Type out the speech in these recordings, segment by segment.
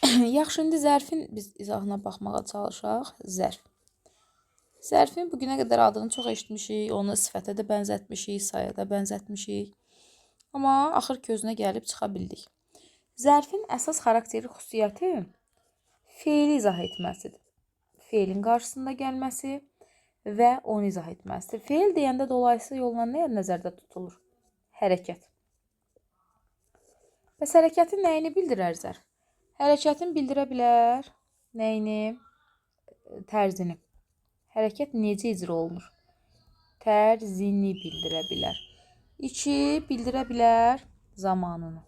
Yaxşı, indi zərfin biz izahına baxmağa çalışaq. Zərf. Zərfin bugünə qədər adını çox eşitmişik, onu sifətə də bənzətmişik, saya da bənzətmişik. Amma axır ki özünə gəlib çıxa bildik. Zərfin əsas xarakteri xüsusiyyəti feili izah etməsidir. Feilin qarşısında gəlməsi və onu izah etməsidir. Feil deyəndə dolayısıyla yolla nə nəzərdə tutulur? Hərəkət. Bəs hərəkətin nəyini bildirər zərf? Hərəkətin bildirə bilər nəyini? Tərzini. Hərəkət necə icra olunur? Tərzini bildirə bilər. 2. Bildirə bilər zamanını.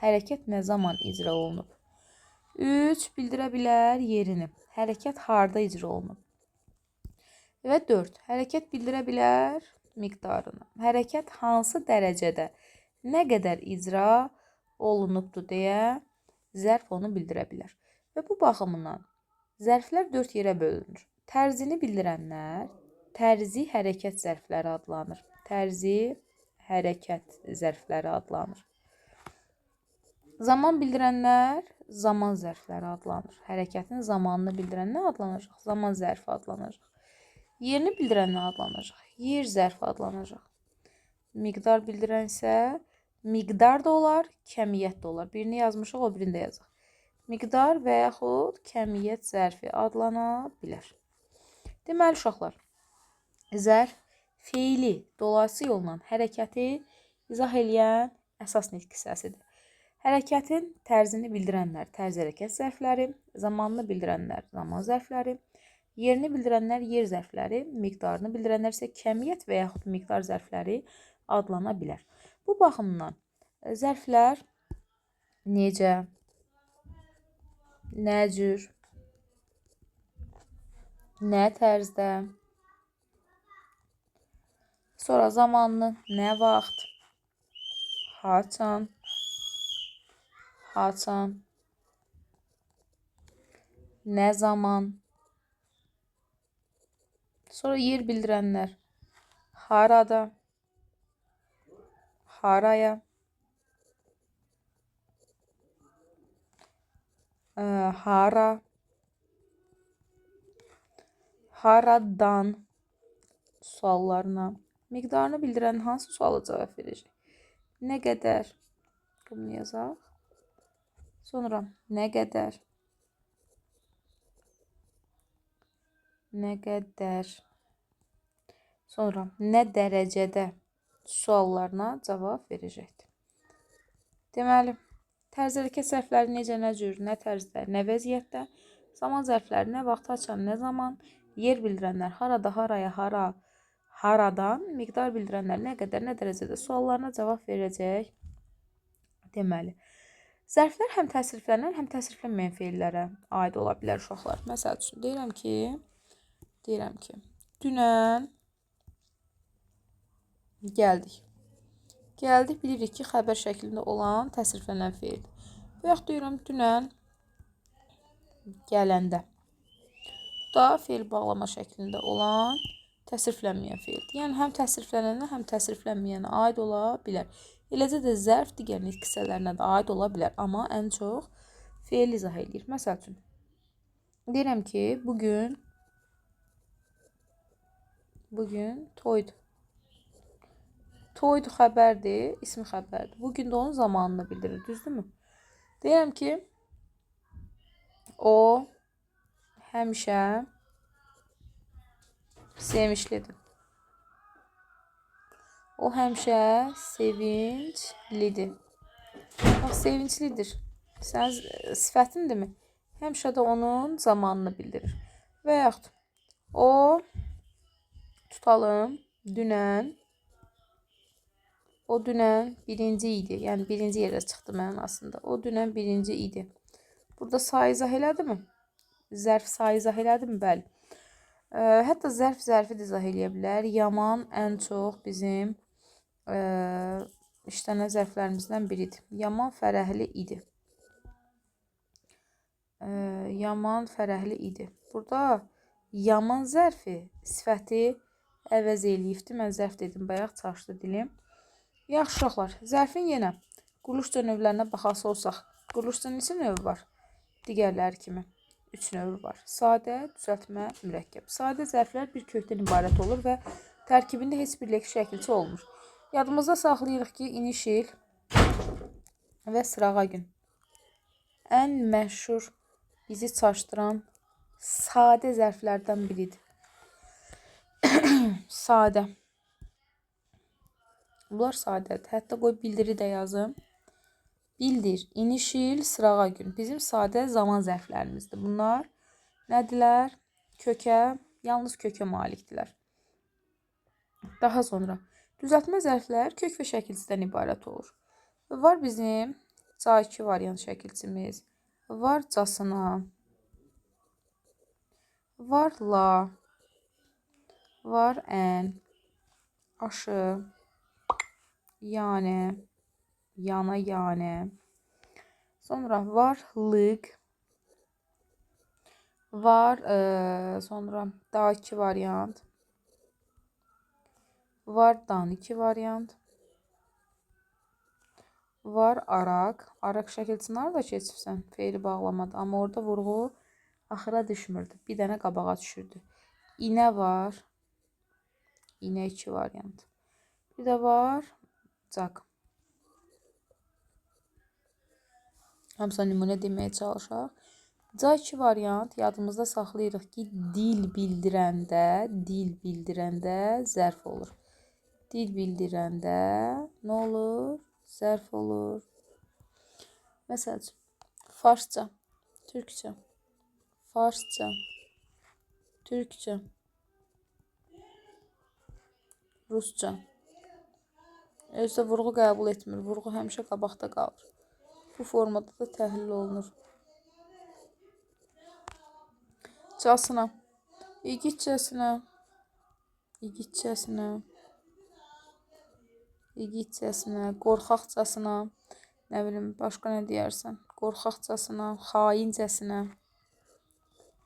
Hərəkət nə zaman icra olunub? 3. Bildirə bilər yerini. Hərəkət harda icra olunub? Və 4. Hərəkət bildirə bilər miqdarını. Hərəkət hansı dərəcədə, nə qədər icra olunubdur deyə zərf onu bildirə bilər. Və bu baxımından zərflər 4 yerə bölünür. Tərzini bildirənlər tərzi hərəkət zərfləri adlanır. Tərzi hərəkət zərfləri adlanır. Zaman bildirənlər zaman zərfləri adlanır. Hərəkətin zamanını bildirən nə adlanacaq? Zaman zərfi adlanacaq. Yerini bildirən nə adlanacaq? Yer zərfi adlanacaq. Miqdar bildirən isə miqdar da olar, kəmiyyət də olar. Birini yazmışıq, o birini də yazaq. Miqdar və yaxud kəmiyyət zərfi adlana bilər. Deməli, uşaqlar, zərf feili dolayısı yolla hərəkəti izah eləyən əsas nitq hissəsidir. Hərəkətin tərzini bildirənlər tərz hərəkət zərfləri, zamanını bildirənlər zaman zərfləri, yerini bildirənlər yer zərfləri, miqdarını bildirənlər isə kəmiyyət və yaxud miqdar zərfləri adlana bilər. Bu baxımdan zərflər necə, nə cür, nə tərzdə, sonra zamanını, nə vaxt, haçan, nə zaman, sonra yer bildirənlər harada, haraya, hara, haradan suallarına. Miqdarını bildirən hansı suala cavab verəcək? Nə qədər? Bunu yazaq. Sonra nə qədər? Nə qədər? Sonra nə dərəcədə suallarına cavab verəcəkdir. Deməli, tərz hərəkət zərfləri necə, nə cür, nə tərzdə, nə vəziyyətdə, zaman zərfləri nə vaxt, haçan, nə zaman, yer bildirənlər harada, haraya, haradan, miqdar bildirənlər nə qədər, nə dərəcədə suallarına cavab verəcək. Deməli, zərflər həm təsriflənən, həm təsriflənməyən feillərə aid ola bilər uşaqlar. Məsəl üçün, deyirəm ki, dünən gəldik. Gəldik, bilirik ki, xəbər şəklində olan təsriflənən feildir. Və yaxud deyirəm, dünən gələndə. Bu da feil bağlama şəklində olan təsriflənməyən feildir. Yəni, həm təsriflənənə, həm təsriflənməyənə aid ola bilər. Eləcə də zərf digər nitq hissələrinə də aid ola bilər. Amma ən çox feil izah edir. Məsəl üçün, deyirəm ki, bugün toydur. Toydu xəbərdir, ismi xəbərdir. Bugün də onun zamanını bildirir, düzdürmü? Deyirəm ki, o həmişə sevinçlidir. O həmişə sevinclidir. Bax, sevinclidir. Sənin sifətindirmi? Həmişə də onun zamanını bildirir. Və yaxud, o tutalım, o dünən birinci idi. Yəni, birinci yerə çıxdı mənasında. O dünən birinci idi. Burada sayı izah elədimi? Zərf sayı izah elədimi? Bəli. Hətta zərf zərfi də izah eləyə bilər. Yaman ən çox bizim işlənən zərflərimizdən biridir. Yaman fərəhli idi. Yaman fərəhli idi. Burada yaman zərfi sifəti əvəz eləyibdir. Mən zərf dedim, bayaq çaşdı dilim. Yaxşı uşaqlar, zərfin yenə quruluş növlərinə baxası olsaq, Quruluşda neçə növü var? Digərləri kimi 3 növü var. Sadə, düzəltmə, mürəkkəb. Sadə zərflər bir kökdən ibarət olur və tərkibində heç bir lek şəkilçi olmur. Yadımızda saxlayırıq ki, inişil və sırağa gün ən məşhur, bizi çaşdıran sadə zərflərdən biridir. Sadə. Bunlar sadədir. Hətta qoy bildiri də yazım. Bildir, inişil, sırağa gün. Bizim sadə zaman zərflərimizdir. Bunlar nədirlər? Kökə, yalnız kökə malikdirlər. Daha sonra düzəltmə zərflər kök və şəkilçidən ibarət olur. Var bizim ca2 variant şəkilçimiz. Var casına. Var la. Var ən. Aşı. Yəni. Yana yəni. Sonra var lıq. Var sonra da2 variant. Var dan2 variant. Var araq. Araq şəkilçini harada keçibsən? Feili bağlamadı. Amma orada vurğu axıra düşmürdü. Bir dənə qabağa düşürdü. İnə var. İnə 2 variant. Bir də var caq. Hamısına nümunə deməyə çalışaq. Ca2 variant yadımızda saxlayırıq ki, dil bildirəndə zərf olur. Dil bildirəndə nə olur? Zərf olur. Məsəl üçün, farsça, türkçə, farsça, türkçə, rusça. Özdə vurğu qəbul etmir. Vurğu həmişə qabaqda qalır. Bu formada da təhlil olunur. Casına, igidcəsinə, igidcəsinə, igidcəsinə, qorxaqcasına, nə bilim, başqa nə deyərsən, qorxaqcasına, xaincəsinə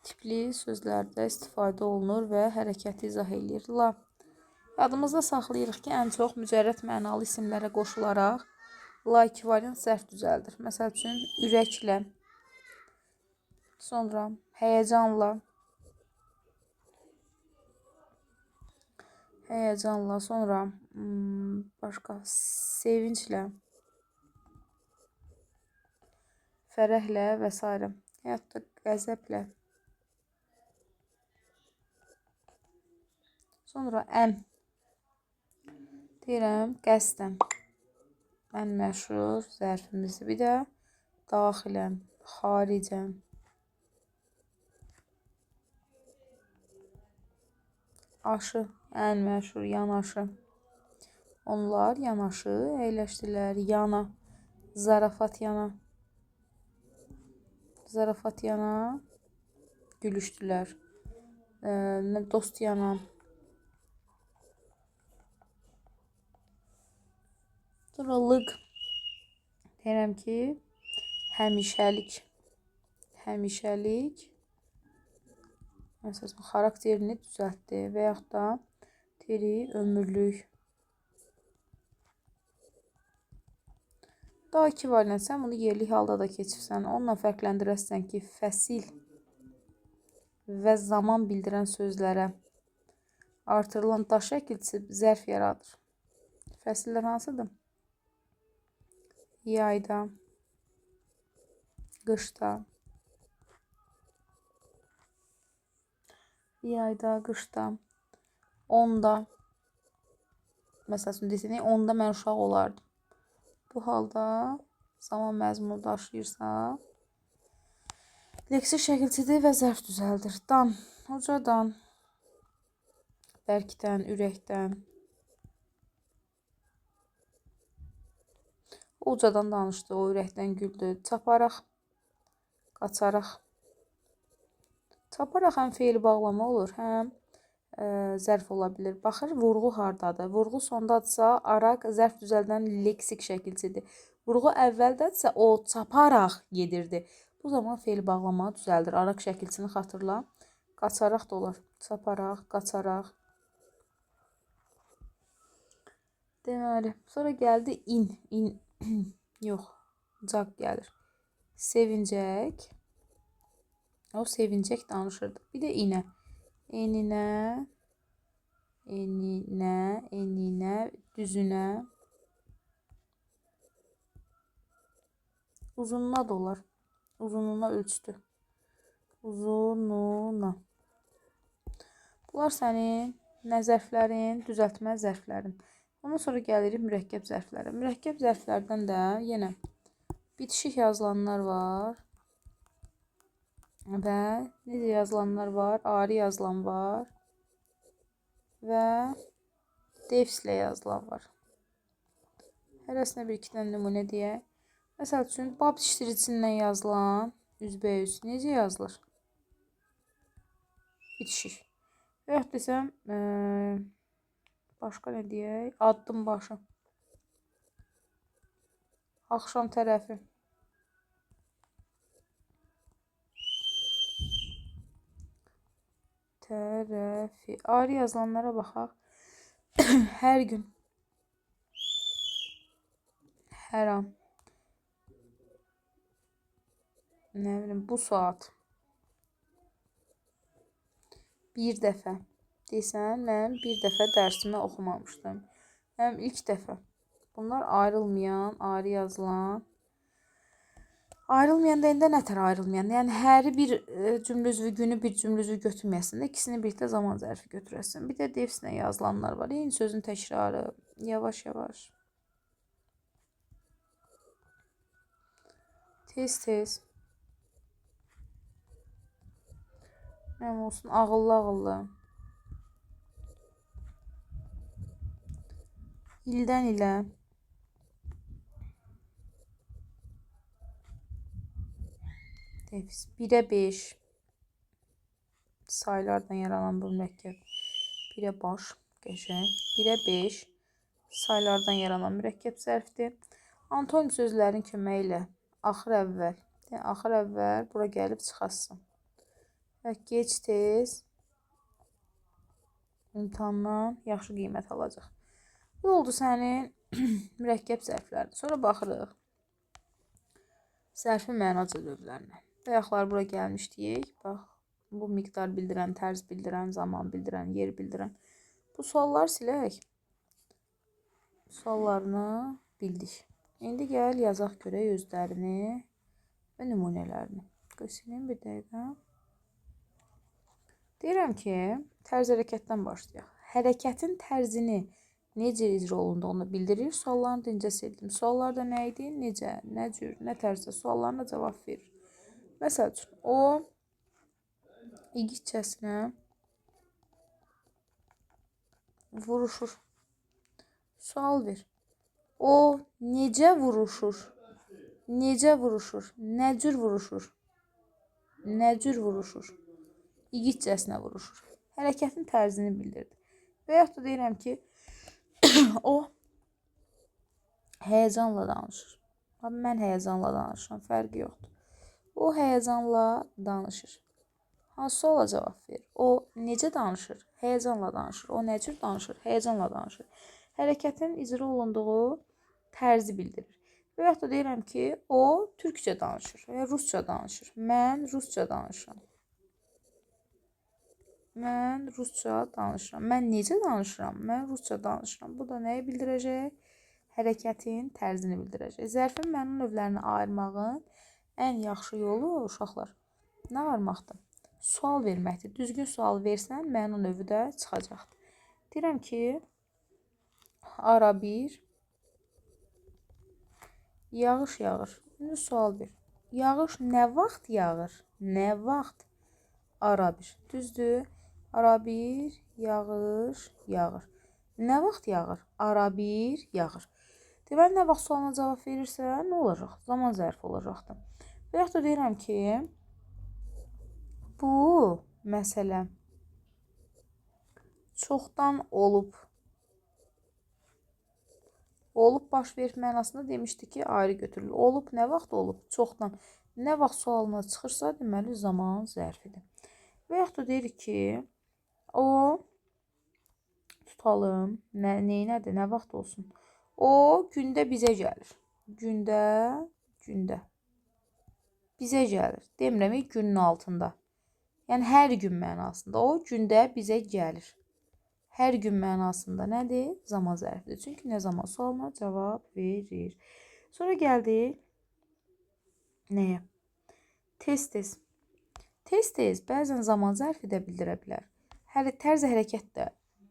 tipli sözlərdə istifadə olunur və hərəkəti izah edir. La. Yadımızda saxlayırıq ki, ən çox mücərrəd mənalı isimlərə qoşularaq la2 variant zərf düzəldir. Məsəl üçün, ürəklə, sonra həyəcanla, sonra başqa sevinclə, fərəhlə və s. Hətta qəzəblə. Sonra ən. Deyirəm, qəsdən. Ən məşhur zərfimizdir. Bir də daxilən, xaricən. Aşı, ən məşhur yanaşı. Onlar yanaşı əyləşdirilər. Yana, zarafat yana. Zarafat yana, gülüşdülər. Dost yana. Sonra lıq. Deyirəm ki, həmişəlik. Həmişəlik. Məsələn, xarakterini düzəltdi və yaxud da diri, ömürlük. Daha 2 variant, sən bunu yerli halda da keçirsən. Onunla fərqləndirəsən ki, fəsil və zaman bildirən sözlərə artırılan da şəkilçisi zərf yaradır. Fəsillər hansıdır? Yayda, qışda, onda. Məsəl üçün, desək, onda mən uşaq olardım. Bu halda zaman məzmunu daşıyırsa, leksik şəkilçidir və zərf düzəldir. Dan, ucadan, bərkdən, ürəkdən. Ucadan danışdı, o ürəkdən güldü. Çaparaq, qaçaraq. Çaparaq həm feil bağlama olur, həm zərf ola bilir. Baxır, vurğu hardadır. Vurğu sondadırsa, araq zərf düzəldən leksik şəkilçidir. Vurğu əvvəldədirsə, o çaparaq gedirdi. Bu zaman feil bağlama düzəldir. Araq şəkilçini xatırla. Qaçaraq da olar. Çaparaq, qaçaraq. Deməli, sonra gəldi in. Yox, caq gəlir. Sevincək. O sevincək danışırdı. Bir də inə. Eninə, eninə, eninə, düzünə. Uzununa da olar. Uzununa ölçdü. Uzununa. Bunlar sənin nə zərflərin, düzəltmə zərflərin. Ondan sonra gəlirik mürəkkəb zərflərə. Mürəkkəb zərflərdən də yenə bitişik yazılanlar var. Və necə yazılanlar var? Ayrı yazılan var. Və defislə yazılan var. Hərəsinə bir-iki dənə nümunə deyək. Məsəl üçün, bab dişdiricisindən yazılan üzbəüz necə yazılır? Bitişik. Yox desəm, başqa nə deyək? Addım başı. Axşam tərəfi. Tərəfi. Ayrı yazılanlara baxaq. Hər gün. Hər an. Nə bilim, bu saat. Bir dəfə. Desən, mən bir dəfə dərsimi oxumamışdım. Mənim ilk dəfə. Bunlar ayrılmayan, ayrı yazılan. Ayrılmayan deyəndə nətər ayrılmayan? Yəni, həri bir cümlə üzvü, günü bir cümlə üzvü götürməyəsən də, ikisini birlikdə zaman zərfi götürəsən. Bir də defislə yazılanlar var. Eyni sözün təkrarı. Yavaş-yavaş. Tez-tez. Mənim olsun, ağıllı-ağıllı. İldən ilə. Defis. 1-ə 5. Saylardan yaranan bu mürəkkəb. 1-ə baş. Qəşəng. 1-ə 5. Saylardan yaranan mürəkkəb zərfdir. Antonim sözlərin köməyi ilə axır əvvəl. Yəni, axır əvvəl bura gəlib çıxasın. Və gec tez imtahandan yaxşı qiymət alacaq. Bu oldu sənin mürəkkəb zərflərin. Sonra baxırıq zərfin mənaca növlərinə. Bayaqlar bura gəlmişdik. Bax, bu miqdar bildirən, tərz bildirən, zaman bildirən, yer bildirən. Bu sualları silək. Suallarını bildik. İndi gəl yazaq görək özlərini və nümunələrini. Silin bir dəqiqə. Deyirəm ki, tərz hərəkətdən başlayaq. Hərəkətin tərzini necə icra olunduğunu bildirir. Suallarını da incə sildim. Suallarda nə idi? Necə, nə cür, nə tərzdə suallarına cavab verir. Məsəl üçün, o igidcəsinə vuruşur. Sual ver. O necə vuruşur? Necə vuruşur? Nə cür vuruşur? Nə cür vuruşur? İgidcəsinə vuruşur. Hərəkətin tərzini bildirdi. Və yaxud da deyirəm ki, o həyəcanla danışır. Mən həyəcanla danışıram, fərqi yoxdur. O həyəcanla danışır. Hansı suala cavab verir? O necə danışır? Həyəcanla danışır. O nə cür danışır? Həyəcanla danışır. Hərəkətin icra olunduğu tərzi bildirir. Və yaxud da deyirəm ki, o türkcə danışır və rusca danışır. Mən rusca danışıram. Mən rusca danışıram. Mən necə danışıram? Mən rusca danışıram. Bu da nəyi bildirəcək? Hərəkətin tərzini bildirəcək. Zərfin məna növlərini ayırmağın ən yaxşı yolu uşaqlar nə ayırmaqdır? Sual verməkdir. Düzgün sual versən, məna növü də çıxacaqdır. Deyirəm ki, ara bir yağış yağır. İndi sual ver. Yağış nə vaxt yağır? Nə vaxt? Ara bir. Düzdür? Ara bir yağış yağır. Nə vaxt yağır? Ara bir yağır. Deməli, nə vaxt sualına cavab verirsə, nə olacaq? Zaman zərfi olacaqdır. Və yaxud da deyirəm ki, bu məsələ çoxdan olub. Olub baş verib mənasında demişdi ki, ayrı götürülür. Olub nə vaxt olub? Çoxdan. Nə vaxt sualına çıxırsa, deməli zaman zərfidir. Və yaxud da deyirik ki, o tutalım, neynədir, nə vaxt olsun? O gündə bizə gəlir. Gündə. bizə gəlir. Demirəm günün altında. Yəni hər gün mənasında. O gündə bizə gəlir. Hər gün mənasında nədir? Zaman zərfidir. Çünki nə zaman sualına cavab verir. Sonra gəldik nəyə? Tez-tez. Tez-tez bəzən zaman zərfi də bildirə bilər. Tərz hərəkət də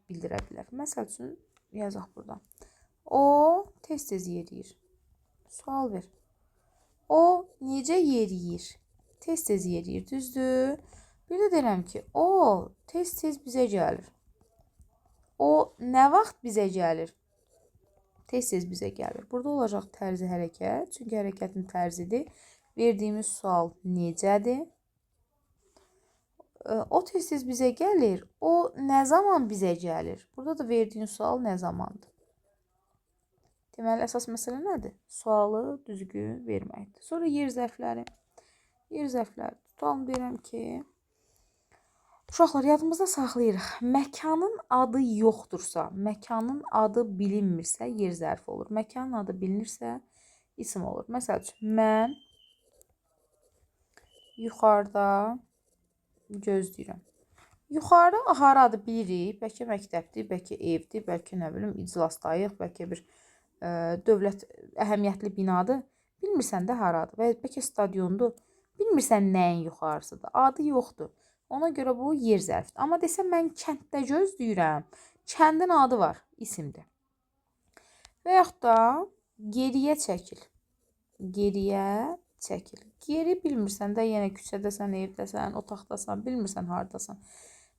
bildirə bilər. Məsəl üçün yazaq burada. O tez-tez yeriyir. Sual ver. O necə yeriyir? Tez-tez yeriyir. Düzdür? Bir də deyirəm ki, o tez-tez bizə gəlir. O nə vaxt bizə gəlir? Tez-tez bizə gəlir. Burada olacaq tərzi hərəkət. Çünki hərəkətin tərzidir. Verdiyimiz sual necədir? O tez-tez bizə gəlir. O nə zaman bizə gəlir? Burada da verdiyin sual nə zamandır? Deməli, əsas məsələ nədir? Sualı düzgün verməkdir. Sonra yer zərfləri. Yer zərfləri. Tutalım, deyirəm ki, uşaqlar, yadımızda saxlayırıq. Məkanın adı yoxdursa, məkanın adı bilinmirsə, yer zərfi olur. Məkanın adı bilinirsə, isim olur. Məsəl üçün, mən yuxarıda gözləyirəm. Yuxarıda haradır bilirik. Bəlkə məktəbdir, bəlkə evdir, bəlkə nə bilim iclasdayıq, bəlkə bir dövlət əhəmiyyətli binadır. Bilmirsən də haradır. Və bəlkə stadiondur. Bilmirsən nəyin yuxarısıdır. Adı yoxdur. Ona görə bu yer zərfidir. Amma desəm mən kənddə gözləyirəm. Kəndin adı var, isimdir. Və yaxud da geriyə çəkil. Geriyə çəkil. Geri bilmirsən də yenə küçədəsən, evdəsən, otaqdasan, bilmirsən hardasan.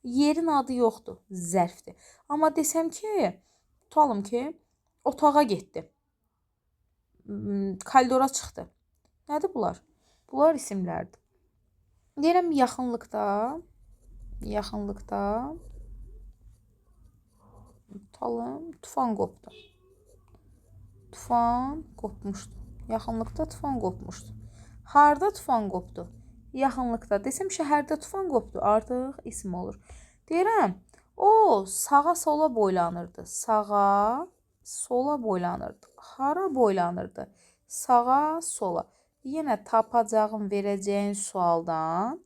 Yerin adı yoxdur, zərfdir. Amma desəm ki, tutalım ki, otağa getdi. Koridora çıxdı. Nədir bunlar? Bunlar isimlərdir. Deyirəm yaxınlıqda, tutalım, tufan qopdu. Tufan qopmuşdu. Yaxınlıqda tufan qopmuşdu. Harda tufan qopdu? Yaxınlıqda. Desəm şəhərdə tufan qopdu, artıq isim olur. Deyirəm, o sağa sola boylanırdı. Sağa sola boylanırdı. Hara boylanırdı? Sağa sola. Yenə tapacağın, verəcəyin sualdan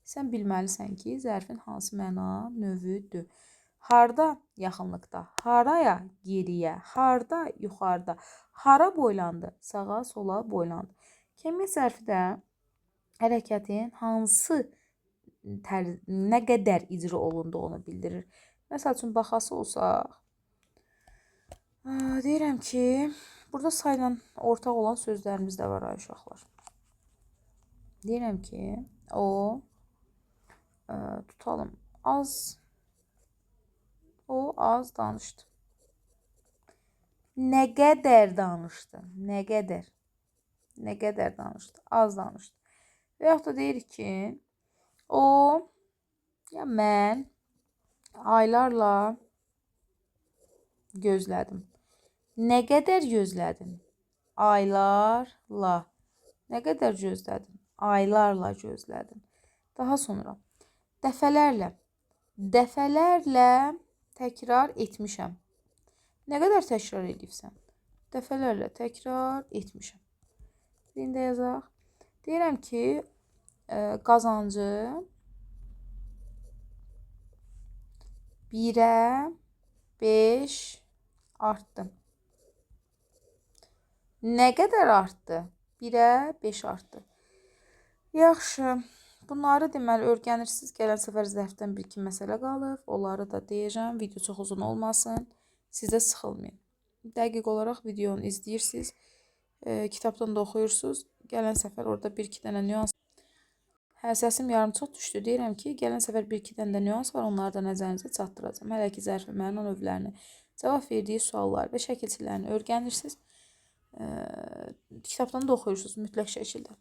sən bilməlisən ki, zərfin hansı məna növüdür. Harda? Yaxınlıqda. Haraya? Geriyə. Harda? Yuxarıda. Hara boylandı? Sağa sola boylandı. Kəmiyyət zərfi də hərəkətin hansı nə qədər icra olunduğunu bildirir. Məsəl üçün, baxası olsaq, deyirəm ki, burada sayla ortaq olan sözlərimiz də var, uşaqlar. Deyirəm ki, o tutalım, az danışdı. Nə qədər danışdı? Nə qədər? Nə qədər danışdı? Az danışdı. Və yaxud da deyirik ki, o, ya mən aylarla gözlədim. Nə qədər gözlədin? Aylarla. Nə qədər gözlədin? Aylarla gözlədin. Daha sonra dəfələrlə. Dəfələrlə təkrar etmişəm. Nə qədər təkrar edibsən? Dəfələrlə təkrar etmişəm. Birində yazaq. Deyirəm ki, qazancı 1-ə 5 artdı. Nə qədər artdı? 1-ə 5 artdı. Yaxşı. Bunları deməli öyrənirsiniz. Gələn səfər zərfdən 1-2 məsələ qalıb. Onları da deyəcəm. Video çox uzun olmasın. Siz də sıxılmayın. Dəqiq olaraq videonu izləyirsiniz. Kitabdan da oxuyursunuz. Gələn səfər orada 1-2 dənə nüans. Səsim yarım çox düşdü. Deyirəm ki, gələn səfər 1-2 dənə də nüans var. Onları da nəzərinizə çatdıracağım. Hələ ki, zərfi məna növlərini, cavab verdiyi suallar və şəkilçilərini öyrənirsiniz. Kitabdan da oxuyursunuz mütləq şəkildə.